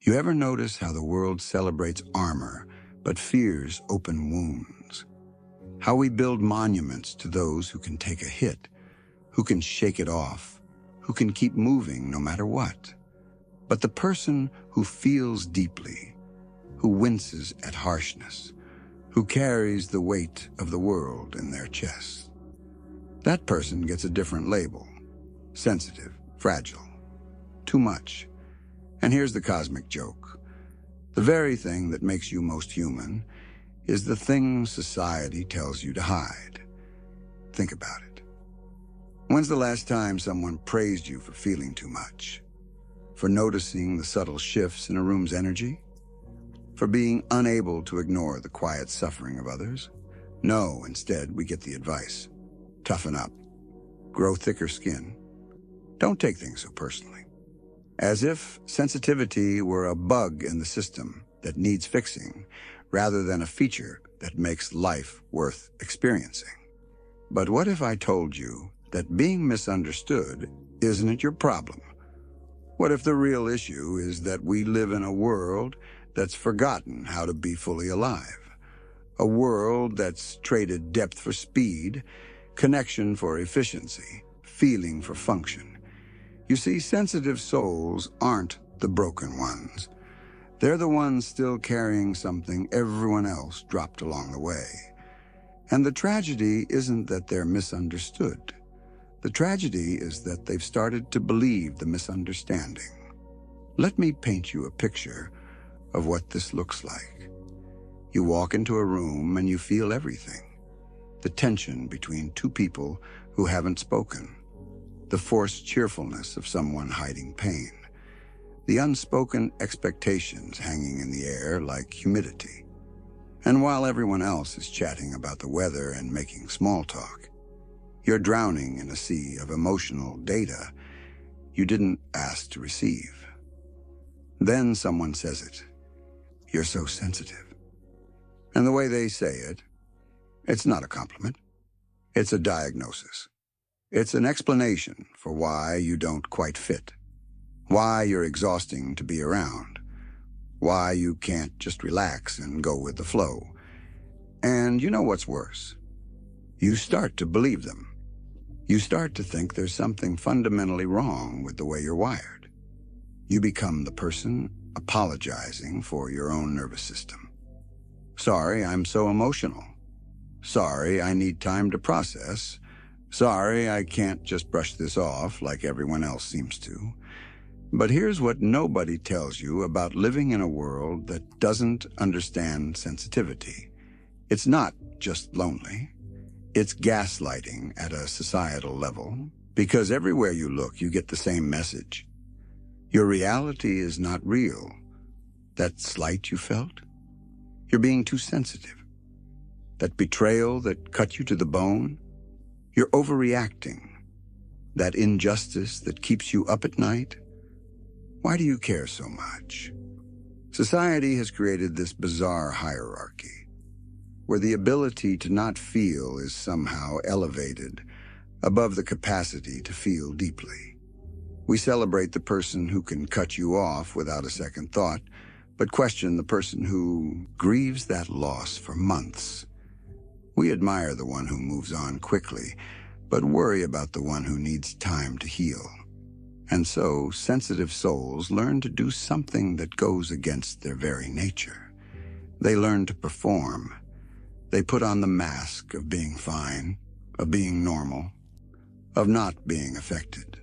You ever notice how the world celebrates armor but fears open wounds? How we build monuments to those who can take a hit, who can shake it off, who can keep moving no matter what. But the person who feels deeply, who winces at harshness, who carries the weight of the world in their chest, that person gets a different label. Sensitive, fragile, too much. And here's the cosmic joke. The very thing that makes you most human is the thing society tells you to hide. Think about it. When's the last time someone praised you for feeling too much? For noticing the subtle shifts in a room's energy? For being unable to ignore the quiet suffering of others? No, instead we get the advice. Toughen up. Grow thicker skin. Don't take things so personally. As if sensitivity were a bug in the system that needs fixing, rather than a feature that makes life worth experiencing. But what if I told you that being misunderstood isn't your problem? What if the real issue is that we live in a world that's forgotten how to be fully alive? A world that's traded depth for speed, connection for efficiency, feeling for function. You see, sensitive souls aren't the broken ones. They're the ones still carrying something everyone else dropped along the way. And the tragedy isn't that they're misunderstood. The tragedy is that they've started to believe the misunderstanding. Let me paint you a picture of what this looks like. You walk into a room and you feel everything. The tension between two people who haven't spoken. The forced cheerfulness of someone hiding pain. The unspoken expectations hanging in the air like humidity. And while everyone else is chatting about the weather and making small talk, you're drowning in a sea of emotional data you didn't ask to receive. Then someone says it. You're so sensitive. And the way they say it, it's not a compliment. It's a diagnosis. It's an explanation for why you don't quite fit. Why you're exhausting to be around. Why you can't just relax and go with the flow. And you know what's worse? You start to believe them. You start to think there's something fundamentally wrong with the way you're wired. You become the person apologizing for your own nervous system. Sorry, I'm so emotional. Sorry, I need time to process. Sorry, I can't just brush this off like everyone else seems to. But here's what nobody tells you about living in a world that doesn't understand sensitivity. It's not just lonely. It's gaslighting at a societal level, because everywhere you look, you get the same message. Your reality is not real. That slight you felt? You're being too sensitive. That betrayal that cut you to the bone? You're overreacting. That injustice that keeps you up at night? Why do you care so much? Society has created this bizarre hierarchy, where the ability to not feel is somehow elevated above the capacity to feel deeply. We celebrate the person who can cut you off without a second thought, but question the person who grieves that loss for months. We admire the one who moves on quickly, but worry about the one who needs time to heal. And so, sensitive souls learn to do something that goes against their very nature. They learn to perform. They put on the mask of being fine, of being normal, of not being affected.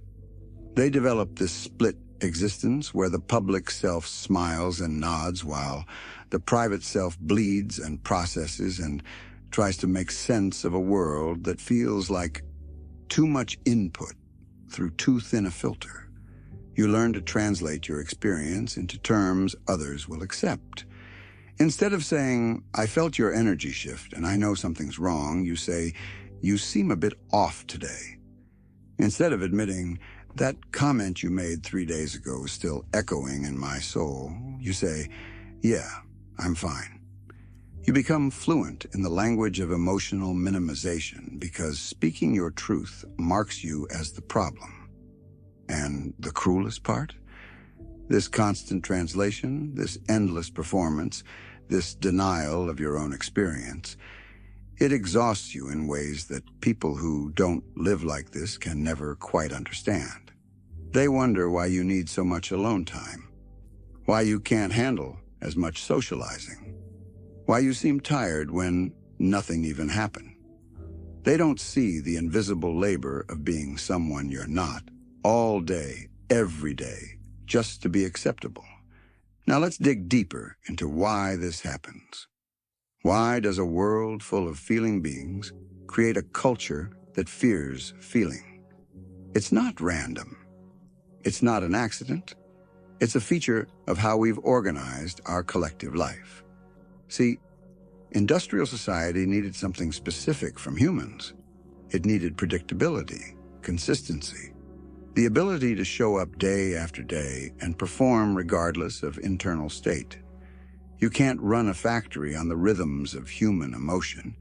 They develop this split existence where the public self smiles and nods while the private self bleeds and processes and tries to make sense of a world that feels like too much input through too thin a filter. You learn to translate your experience into terms others will accept. Instead of saying, I felt your energy shift and I know something's wrong, you say, you seem a bit off today. Instead of admitting, that comment you made 3 days ago is still echoing in my soul, you say, yeah, I'm fine. You become fluent in the language of emotional minimization because speaking your truth marks you as the problem. And the cruelest part? This constant translation, this endless performance, this denial of your own experience, it exhausts you in ways that people who don't live like this can never quite understand. They wonder why you need so much alone time, why you can't handle as much socializing, why you seem tired when nothing even happened. They don't see the invisible labor of being someone you're not, all day, every day, just to be acceptable. Now let's dig deeper into why this happens. Why does a world full of feeling beings create a culture that fears feeling? It's not random. It's not an accident. It's a feature of how we've organized our collective life. See, industrial society needed something specific from humans. It needed predictability, consistency, the ability to show up day after day and perform regardless of internal state. You can't run a factory on the rhythms of human emotion.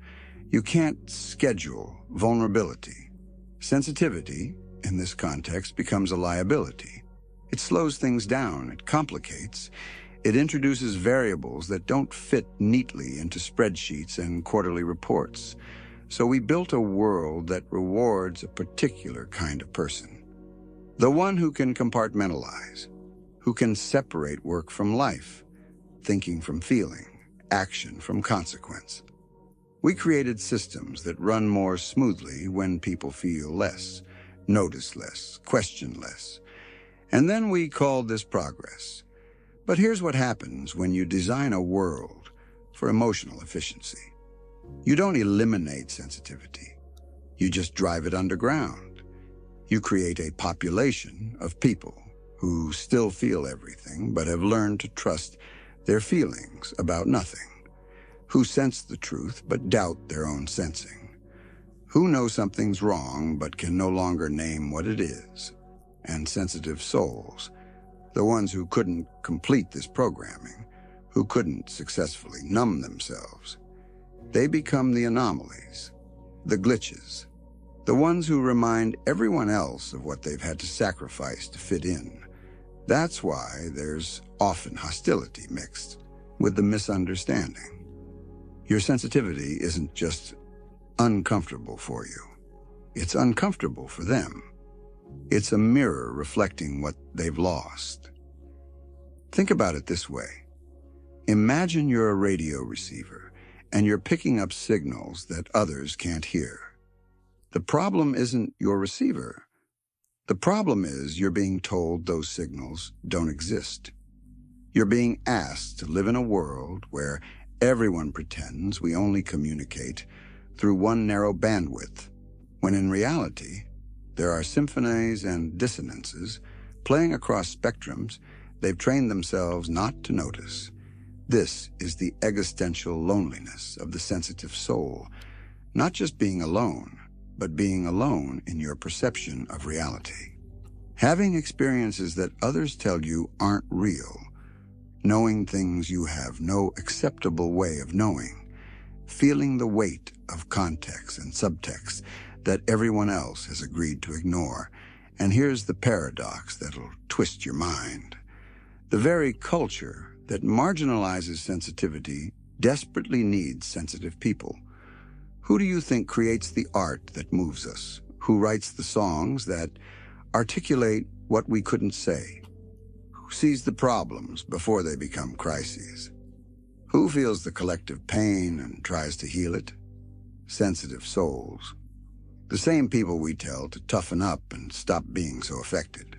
You can't schedule vulnerability. Sensitivity, in this context, becomes a liability. It slows things down, it complicates, it introduces variables that don't fit neatly into spreadsheets and quarterly reports. So we built a world that rewards a particular kind of person. The one who can compartmentalize, who can separate work from life, thinking from feeling, action from consequence. We created systems that run more smoothly when people feel less, notice less, question less. And then we called this progress. But here's what happens when you design a world for emotional efficiency. You don't eliminate sensitivity. You just drive it underground. You create a population of people who still feel everything but have learned to trust their feelings about nothing, who sense the truth but doubt their own sensing, who know something's wrong but can no longer name what it is, and sensitive souls, the ones who couldn't complete this programming, who couldn't successfully numb themselves. They become the anomalies, the glitches, the ones who remind everyone else of what they've had to sacrifice to fit in. That's why there's often hostility mixed with the misunderstanding. Your sensitivity isn't just uncomfortable for you. It's uncomfortable for them. It's a mirror reflecting what they've lost. Think about it this way. Imagine you're a radio receiver and you're picking up signals that others can't hear. The problem isn't your receiver. The problem is you're being told those signals don't exist. You're being asked to live in a world where everyone pretends we only communicate through one narrow bandwidth, when in reality, there are symphonies and dissonances playing across spectrums they've trained themselves not to notice. This is the existential loneliness of the sensitive soul, not just being alone, but being alone in your perception of reality. Having experiences that others tell you aren't real, knowing things you have no acceptable way of knowing, feeling the weight of context and subtext that everyone else has agreed to ignore. And here's the paradox that'll twist your mind. The very culture that marginalizes sensitivity desperately needs sensitive people. Who do you think creates the art that moves us? Who writes the songs that articulate what we couldn't say? Who sees the problems before they become crises? Who feels the collective pain and tries to heal it? Sensitive souls. The same people we tell to toughen up and stop being so affected.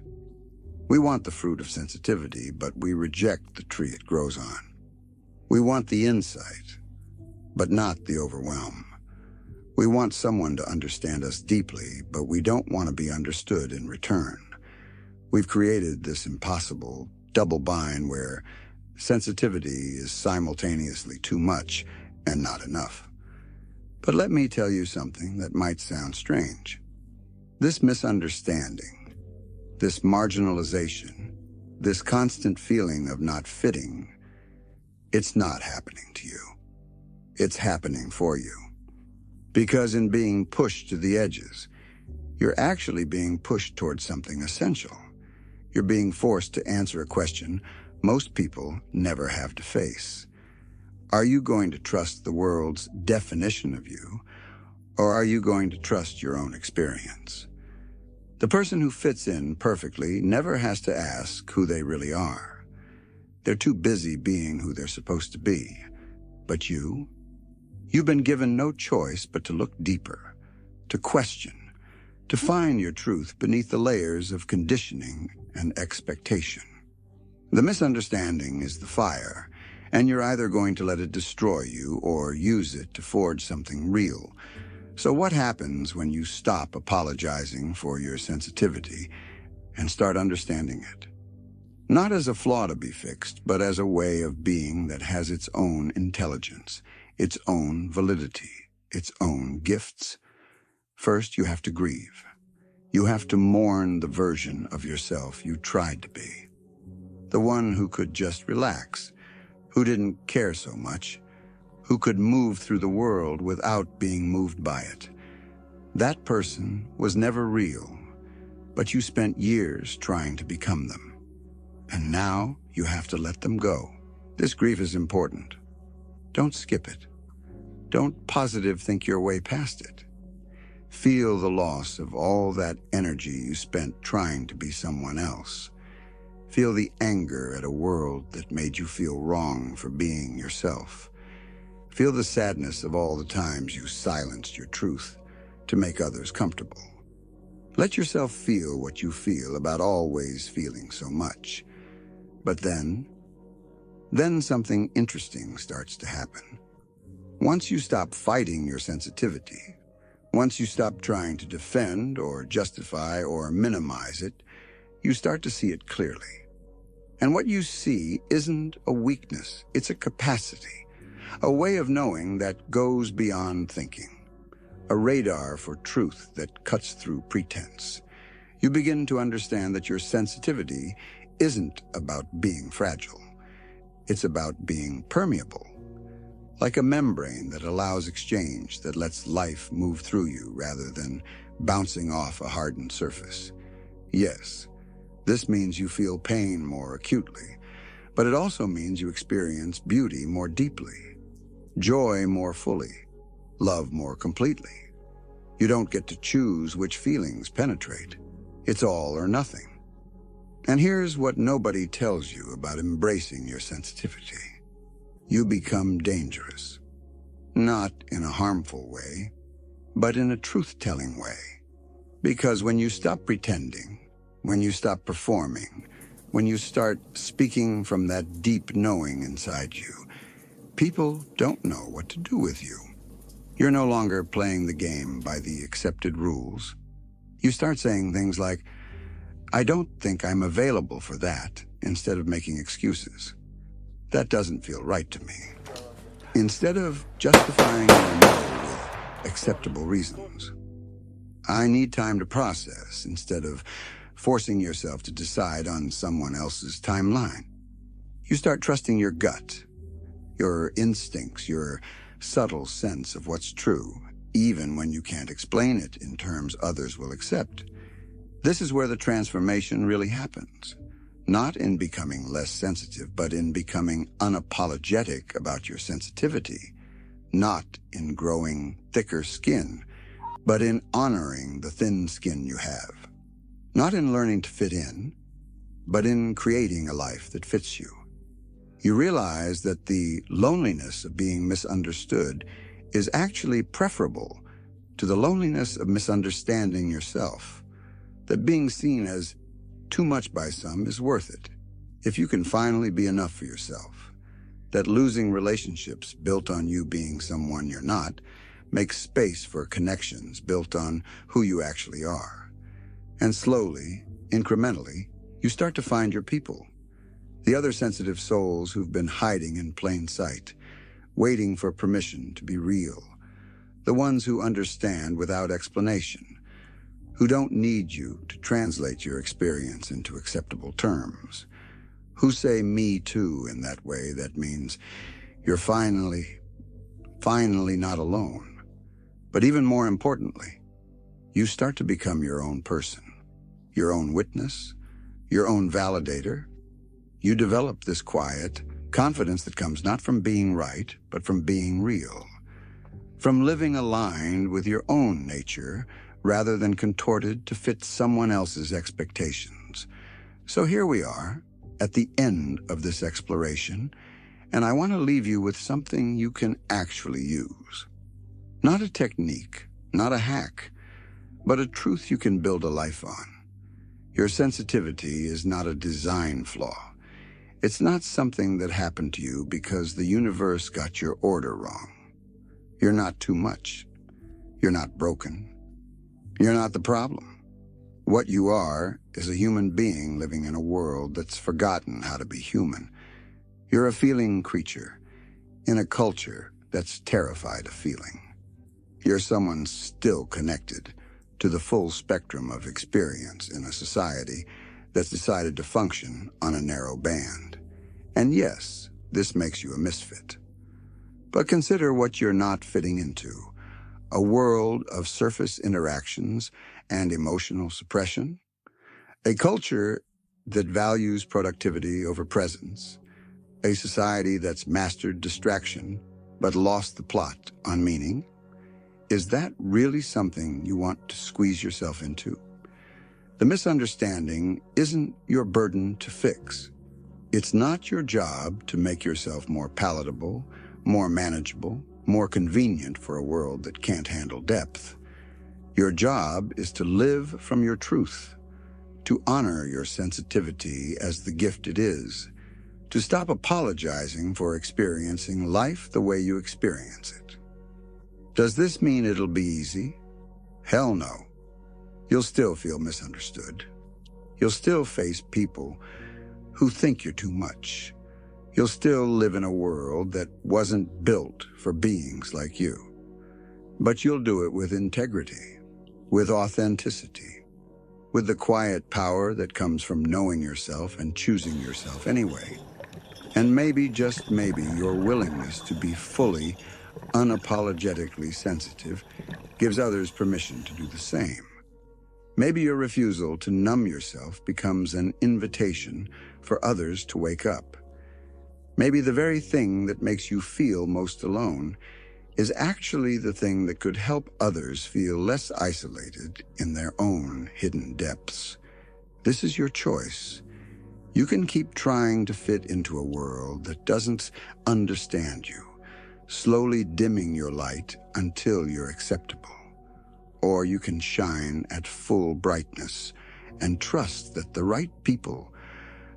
We want the fruit of sensitivity, but we reject the tree it grows on. We want the insight, but not the overwhelm. We want someone to understand us deeply, but we don't want to be understood in return. We've created this impossible double bind where sensitivity is simultaneously too much and not enough. But let me tell you something that might sound strange. This misunderstanding, this marginalization, this constant feeling of not fitting, it's not happening to you. It's happening for you. Because in being pushed to the edges, you're actually being pushed towards something essential. You're being forced to answer a question most people never have to face. Are you going to trust the world's definition of you, or are you going to trust your own experience? The person who fits in perfectly never has to ask who they really are. They're too busy being who they're supposed to be. But you've been given no choice but to look deeper, to question, to find your truth beneath the layers of conditioning and expectation. The misunderstanding is the fire, and you're either going to let it destroy you or use it to forge something real. So what happens when you stop apologizing for your sensitivity and start understanding it? Not as a flaw to be fixed, but as a way of being that has its own intelligence, its own validity, its own gifts. First, you have to grieve. You have to mourn the version of yourself you tried to be. The one who could just relax, who didn't care so much, who could move through the world without being moved by it. That person was never real, but you spent years trying to become them. And now you have to let them go. This grief is important. Don't skip it. Don't positive think your way past it. Feel the loss of all that energy you spent trying to be someone else. Feel the anger at a world that made you feel wrong for being yourself. Feel the sadness of all the times you silenced your truth to make others comfortable. Let yourself feel what you feel about always feeling so much. But then something interesting starts to happen. Once you stop fighting your sensitivity, once you stop trying to defend or justify or minimize it, you start to see it clearly. And what you see isn't a weakness, it's a capacity, a way of knowing that goes beyond thinking, a radar for truth that cuts through pretense. You begin to understand that your sensitivity isn't about being fragile. It's about being permeable, like a membrane that allows exchange, that lets life move through you rather than bouncing off a hardened surface. Yes, this means you feel pain more acutely, but it also means you experience beauty more deeply, joy more fully, love more completely. You don't get to choose which feelings penetrate. It's all or nothing. And here's what nobody tells you about embracing your sensitivity. You become dangerous. Not in a harmful way, but in a truth-telling way. Because when you stop pretending, when you stop performing, when you start speaking from that deep knowing inside you, people don't know what to do with you. You're no longer playing the game by the accepted rules. You start saying things like, "I don't think I'm available for that," instead of making excuses. "That doesn't feel right to me." Instead of justifying your no with acceptable reasons. "I need time to process," instead of forcing yourself to decide on someone else's timeline. You start trusting your gut, your instincts, your subtle sense of what's true, even when you can't explain it in terms others will accept. This is where the transformation really happens. Not in becoming less sensitive, but in becoming unapologetic about your sensitivity. Not in growing thicker skin, but in honoring the thin skin you have. Not in learning to fit in, but in creating a life that fits you. You realize that the loneliness of being misunderstood is actually preferable to the loneliness of misunderstanding yourself. That being seen as too much by some is worth it, if you can finally be enough for yourself. That losing relationships built on you being someone you're not makes space for connections built on who you actually are. And slowly, incrementally, you start to find your people. The other sensitive souls who've been hiding in plain sight, waiting for permission to be real. The ones who understand without explanation, who don't need you to translate your experience into acceptable terms, who say "me too" in that way that means you're finally not alone. But even more importantly, you start to become your own person, your own witness, your own validator. You develop this quiet confidence that comes not from being right, but from being real, from living aligned with your own nature rather than contorted to fit someone else's expectations. So here we are, at the end of this exploration, and I want to leave you with something you can actually use. Not a technique, not a hack, but a truth you can build a life on. Your sensitivity is not a design flaw. It's not something that happened to you because the universe got your order wrong. You're not too much. You're not broken. You're not the problem. What you are is a human being living in a world that's forgotten how to be human. You're a feeling creature in a culture that's terrified of feeling. You're someone still connected to the full spectrum of experience in a society that's decided to function on a narrow band. And yes, this makes you a misfit. But consider what you're not fitting into: a world of surface interactions and emotional suppression, a culture that values productivity over presence, a society that's mastered distraction but lost the plot on meaning. Is that really something you want to squeeze yourself into? The misunderstanding isn't your burden to fix. It's not your job to make yourself more palatable, more manageable, more convenient for a world that can't handle depth. Your job is to live from your truth, to honor your sensitivity as the gift it is, to stop apologizing for experiencing life the way you experience it. Does this mean it'll be easy? Hell no. You'll still feel misunderstood. You'll still face people who think you're too much. You'll still live in a world that wasn't built for beings like you. But you'll do it with integrity, with authenticity, with the quiet power that comes from knowing yourself and choosing yourself anyway. And maybe, just maybe, your willingness to be fully, unapologetically sensitive gives others permission to do the same. Maybe your refusal to numb yourself becomes an invitation for others to wake up. Maybe the very thing that makes you feel most alone is actually the thing that could help others feel less isolated in their own hidden depths. This is your choice. You can keep trying to fit into a world that doesn't understand you, slowly dimming your light until you're acceptable. Or you can shine at full brightness and trust that the right people,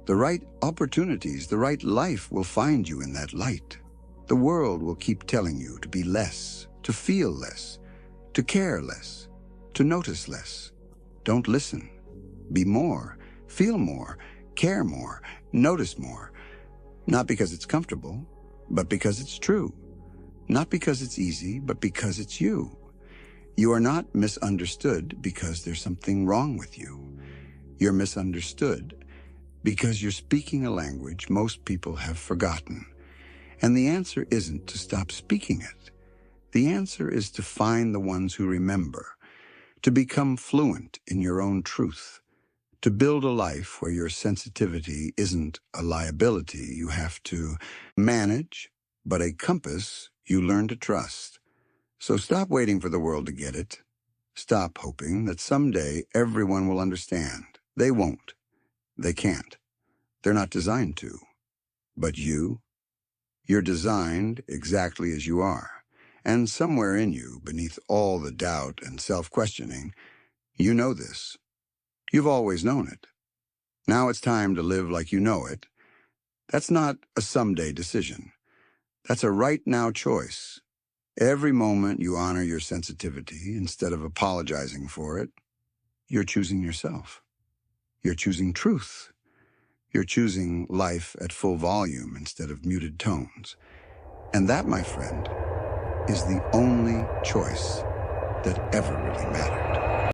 the right opportunities, the right life will find you in that light. The world will keep telling you to be less, to feel less, to care less, to notice less. Don't listen. Be more, feel more, care more, notice more. Not because it's comfortable, but because it's true. Not because it's easy, but because it's you. You are not misunderstood because there's something wrong with you. You're misunderstood because you're speaking a language most people have forgotten. And the answer isn't to stop speaking it. The answer is to find the ones who remember, to become fluent in your own truth, to build a life where your sensitivity isn't a liability you have to manage, but a compass you learn to trust. So stop waiting for the world to get it. Stop hoping that someday everyone will understand. They won't. They can't. They're not designed to. But you're designed exactly as you are. And somewhere in you, beneath all the doubt and self-questioning, you know this. You've always known it. Now it's time to live like you know it. That's not a someday decision. That's a right now choice. Every moment you honor your sensitivity instead of apologizing for it, you're choosing yourself. You're choosing truth. You're choosing life at full volume instead of muted tones. And that, my friend, is the only choice that ever really mattered.